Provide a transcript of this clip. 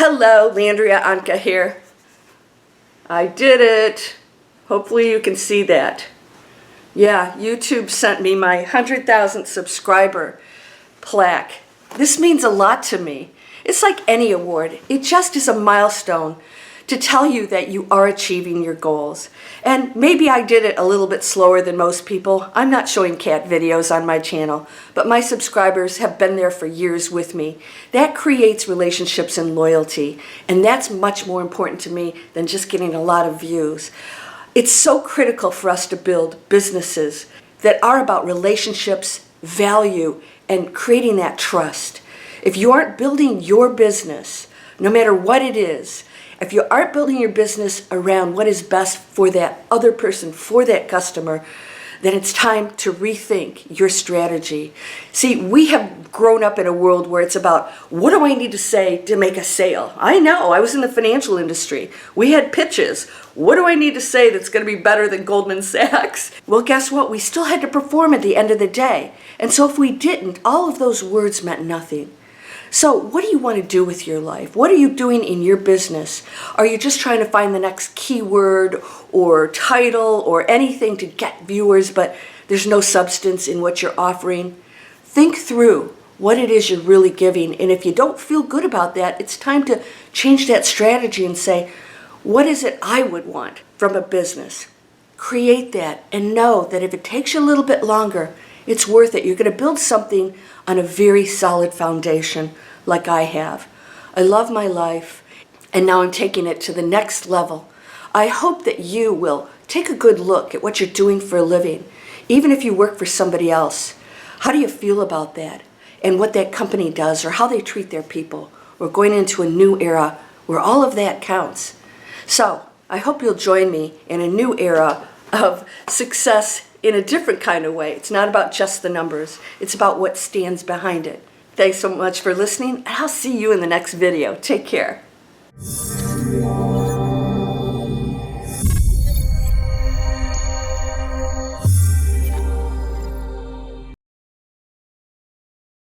Hello, Landria, Onkka here. I did it. Hopefully you can see that. Yeah, YouTube sent me my 100,000 subscriber plaque. This means a lot to me. It's like any award. It just is a milestone to tell you that you are achieving your goals. And maybe I did it a little bit slower than most people. I'm not showing cat videos on my channel, but my subscribers have been there for years with me. That creates relationships and loyalty, and that's much more important to me than just getting a lot of views. It's so critical for us to build businesses that are about relationships, value, and creating that trust. If you aren't building your business, no matter what it is, if you aren't building your business around what is best for that other person, for that customer, then it's time to rethink your strategy. See, we have grown up in a world where it's about, what do I need to say to make a sale? I know, I was in the financial industry. We had pitches. What do I need to say that's going to be better than Goldman Sachs? Well, guess what? We still had to perform at the end of the day. And so if we didn't, all of those words meant nothing. So what do you want to do with your life? What are you doing in your business? Are you just trying to find the next keyword or title or anything to get viewers, but there's no substance in what you're offering? Think through what it is you're really giving. And if you don't feel good about that, it's time to change that strategy and say, what is it I would want from a business? Create that and know that if it takes you a little bit longer, it's worth it. You're going to build something on a very solid foundation like I have. I love my life, and now I'm taking it to the next level. I hope that you will take a good look at what you're doing for a living, even if you work for somebody else. How do you feel about that and what that company does or how they treat their people? We're going into a new era where all of that counts. So I hope you'll join me in a new era of success in a different kind of way. It's not about just the numbers. It's about what stands behind it. Thanks so much for listening, and I'll see you in the next video. Take care.